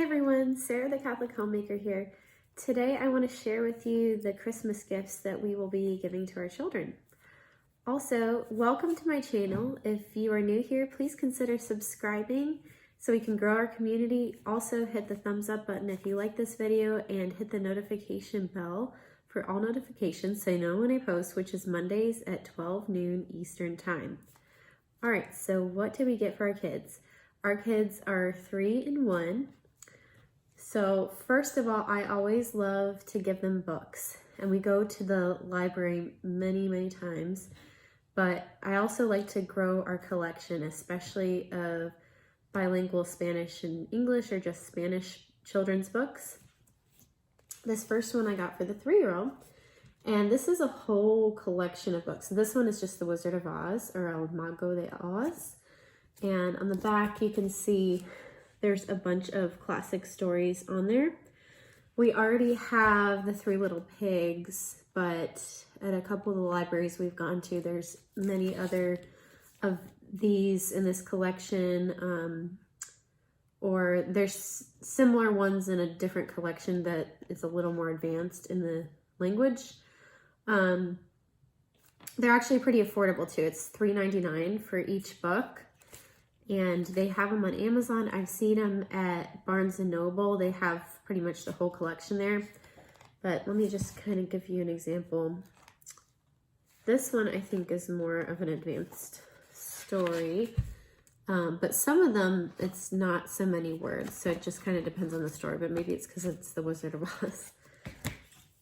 Hi everyone, Sarah the Catholic Homemaker here. Today I want to share with you the Christmas gifts that we will be giving to our children. Also, welcome to my channel. If you are new here, please consider subscribing so we can grow our community. Also hit the thumbs up button if you like this video and hit the notification bell for all notifications so you know when I post, which is Mondays at 12 noon Eastern time. All right, so what do we get for our kids? Our kids are 3 and 1. So first of all, I always love to give them books, and we go to the library many times, but I also like to grow our collection, especially of bilingual Spanish and English or just Spanish children's books. This first one I got for the 3-year-old, and this is a whole collection of books. So this one is just The Wizard of Oz, or El Mago de Oz. And on the back, you can see there's a bunch of classic stories on there. We already have The Three Little Pigs, but at a couple of the libraries we've gone to, there's many other of these in this collection, or there's similar ones in a different collection that is a little more advanced in the language. They're actually pretty affordable too. It's $3.99 for each book. And they have them on Amazon. I've seen them at Barnes & Noble. They have pretty much the whole collection there. But let me just kind of give you an example. This one I think is more of an advanced story. But some of them, it's not so many words. So it just kind of depends on the story. But maybe it's because it's The Wizard of Oz.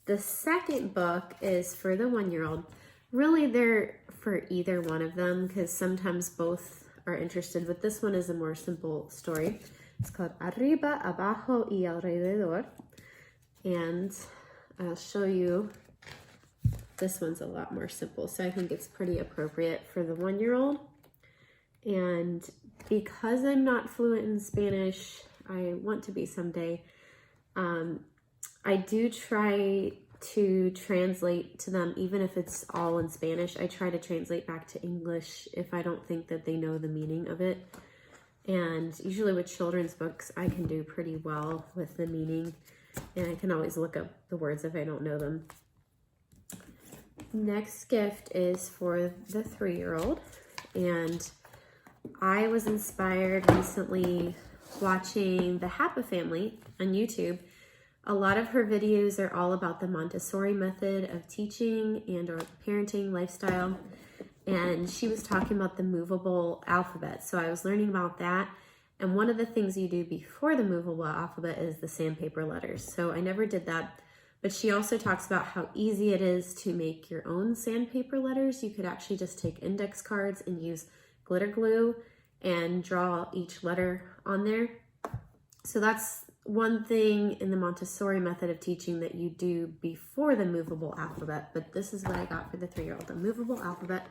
The second book is for the 1-year-old. Really, they're for either one of them because sometimes both are interested, but this one is a more simple story. It's called Arriba, Abajo y Alrededor, and I'll show you. This one's a lot more simple, so I think it's pretty appropriate for the 1-year-old. And because I'm not fluent in Spanish, I want to be someday, I do try to translate to them, even if it's all in Spanish. I try to translate back to English if I don't think that they know the meaning of it. And usually with children's books, I can do pretty well with the meaning, and I can always look up the words if I don't know them. Next gift is for the 3-year-old, and I was inspired recently watching the Hapa family on YouTube. A lot of her videos are all about the Montessori method of teaching and or parenting lifestyle. And she was talking about the movable alphabet. So I was learning about that. And one of the things you do before the movable alphabet is the sandpaper letters. So I never did that. But she also talks about how easy it is to make your own sandpaper letters. You could actually just take index cards and use glitter glue and draw each letter on there. So that's one thing in the Montessori method of teaching that you do before the movable alphabet, but this is what I got for the 3-year-old, the movable alphabet.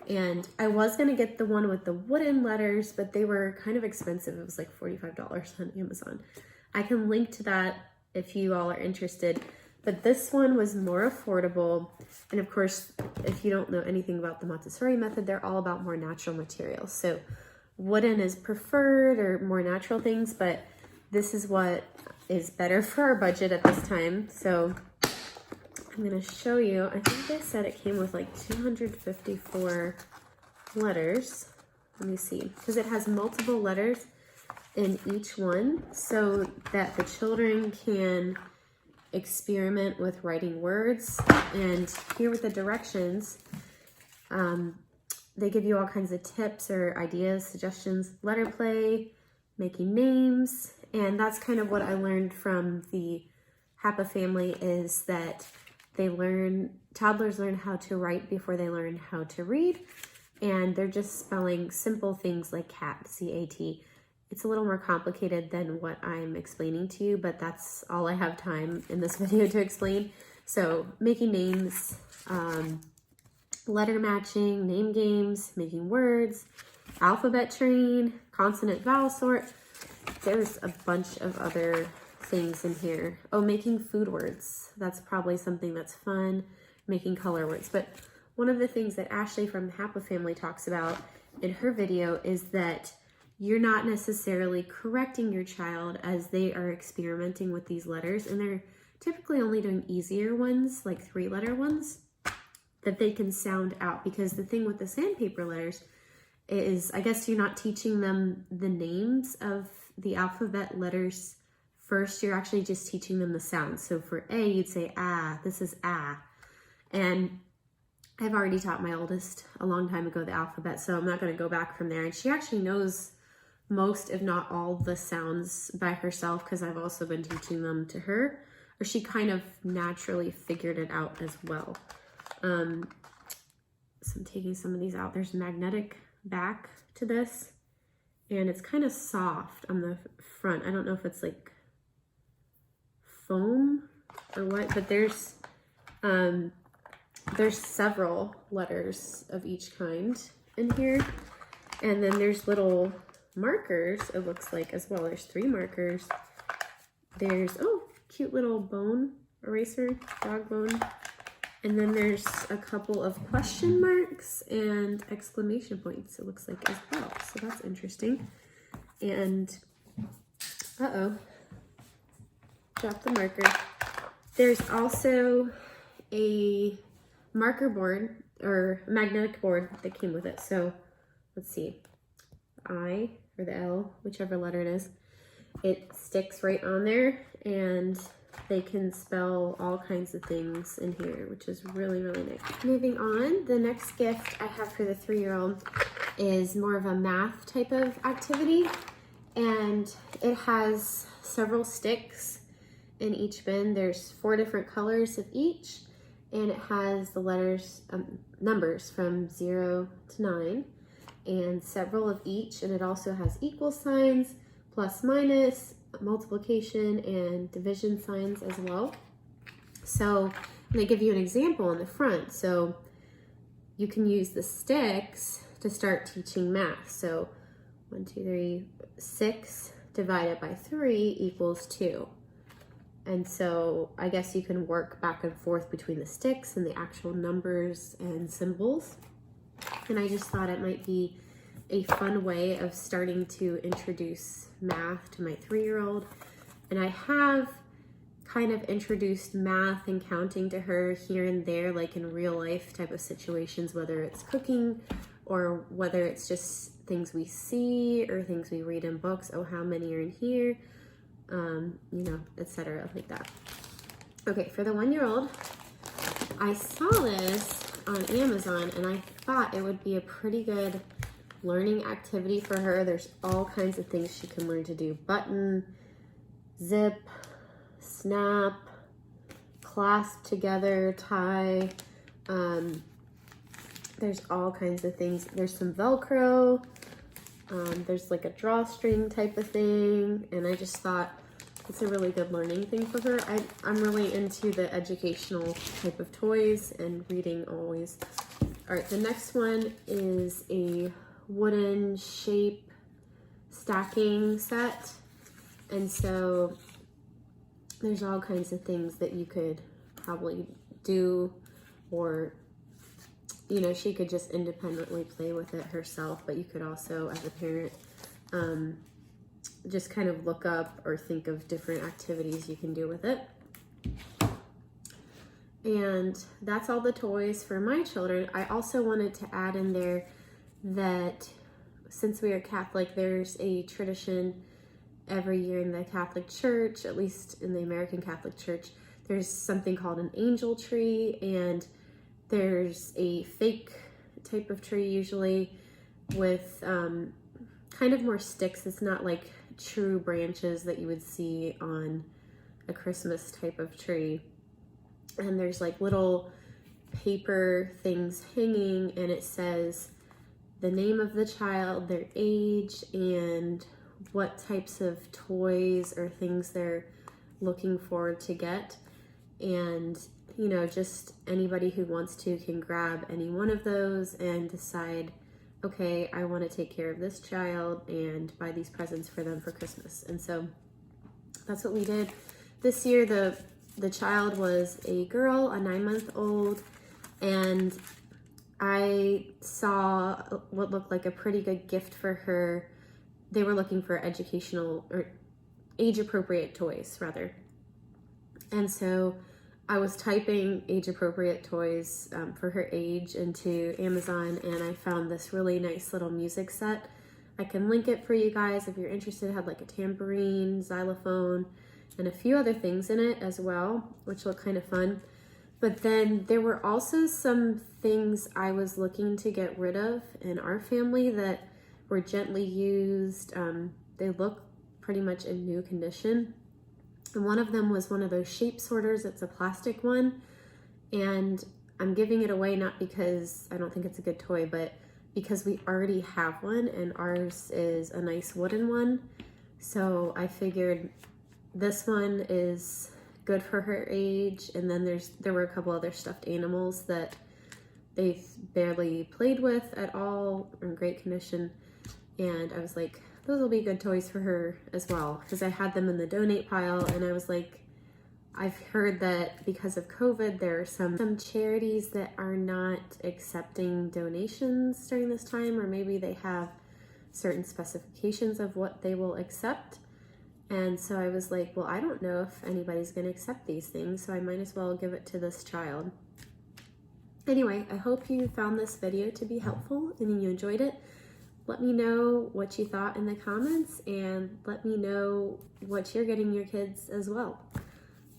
And I was going to get the one with the wooden letters, but they were kind of expensive. It was like $45 on Amazon. I can link to that if you all are interested, but this one was more affordable. And of course, if you don't know anything about the Montessori method, they're all about more natural materials. So wooden is preferred, or more natural things, but this is what is better for our budget at this time. So I'm going to show you. I think they said it came with like 254 letters. Let me see. Because it has multiple letters in each one so that the children can experiment with writing words. And here with the directions, they give you all kinds of tips or ideas, suggestions, letter play, making names. And that's kind of what I learned from the Hapa family, is that toddlers learn how to write before they learn how to read. And they're just spelling simple things like cat, C-A-T. It's a little more complicated than what I'm explaining to you, but that's all I have time in this video to explain. So making names, letter matching, name games, making words, alphabet train, consonant vowel sort. There's a bunch of other things in here. Oh, making food words. That's probably something that's fun. Making color words. But one of the things that Ashley from the Hapa family talks about in her video is that you're not necessarily correcting your child as they are experimenting with these letters, and they're typically only doing easier ones, like 3-letter ones, that they can sound out. Because the thing with the sandpaper letters is, I guess you're not teaching them the names of the alphabet letters first, you're actually just teaching them the sounds. So for A, you'd say ah, this is ah. And I've already taught my oldest a long time ago the alphabet, so I'm not going to go back from there. And she actually knows most, if not all, the sounds by herself, because I've also been teaching them to her, or she kind of naturally figured it out as well. So I'm taking some of these out. There's magnetic back to this, and it's kind of soft on the front. I don't know if it's like foam or what, but there's several letters of each kind in here. And then there's little markers, it looks like, as well. There's 3 markers. There's, oh, cute little bone eraser, dog bone. And then there's a couple of question marks and exclamation points, it looks like, as well. So that's interesting. And, uh-oh, dropped the marker. There's also a marker board, or magnetic board, that came with it. So let's see, I or the L, whichever letter it is, it sticks right on there, and they can spell all kinds of things in here, which is really, really nice. Moving on, the next gift I have for the 3-year-old is more of a math type of activity, and it has several sticks in each bin. There's 4 different colors of each, and it has the letters, numbers from 0 to 9, and several of each, and it also has equal signs, plus, minus, multiplication, and division signs as well. So I'm going to give you an example on the front. So you can use the sticks to start teaching math. So 1, 2, 3, 6 divided by 3 equals 2. And so I guess you can work back and forth between the sticks and the actual numbers and symbols. And I just thought it might be a fun way of starting to introduce math to my 3-year-old. And I have kind of introduced math and counting to her here and there, like in real life type of situations, whether it's cooking or whether it's just things we see or things we read in books. Oh, how many are in here? You know, etc. like that. Okay, for the 1-year-old, I saw this on Amazon and I thought it would be a pretty good learning activity for her. There's all kinds of things she can learn to do. Button, zip, snap, clasp together, tie. There's all kinds of things. There's some Velcro. There's like a drawstring type of thing. And I just thought it's a really good learning thing for her. I'm really into the educational type of toys and reading always. All right, the next one is a wooden shape stacking set. And so there's all kinds of things that you could probably do, or, you know, she could just independently play with it herself, but you could also, as a parent, just kind of look up or think of different activities you can do with it. And that's all the toys for my children. I also wanted to add in there that since we are Catholic, there's a tradition every year in the Catholic Church, at least in the American Catholic Church, there's something called an angel tree, and there's a fake type of tree usually with kind of more sticks. It's not like true branches that you would see on a Christmas type of tree. And there's like little paper things hanging, and it says the name of the child, their age, and what types of toys or things they're looking forward to get. And, you know, just anybody who wants to can grab any one of those and decide, okay, I want to take care of this child and buy these presents for them for Christmas. And so that's what we did. This year, the child was a girl, a 9-month-old, and I saw what looked like a pretty good gift for her they were looking for educational or age-appropriate toys, rather. And so I was typing age-appropriate toys for her age into Amazon, and I found this really nice little music set. I can link it for you guys if you're interested. It had like a tambourine, xylophone, and a few other things in it as well, which look kind of fun. But then there were also some things I was looking to get rid of in our family that were gently used. They look pretty much in new condition. And one of them was one of those shape sorters. It's a plastic one. And I'm giving it away not because I don't think it's a good toy, but because we already have one and ours is a nice wooden one. So I figured this one is good for her age. And then there were a couple other stuffed animals that they've barely played with at all, in great condition. And I was like, those will be good toys for her as well, because I had them in the donate pile, and I was like, I've heard that because of COVID, there are some charities that are not accepting donations during this time, or maybe they have certain specifications of what they will accept. And so I was like, well, I don't know if anybody's going to accept these things, so I might as well give it to this child. Anyway, I hope you found this video to be helpful and you enjoyed it. Let me know what you thought in the comments, and let me know what you're getting your kids as well.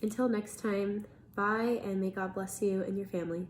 Until next time, bye, and may God bless you and your family.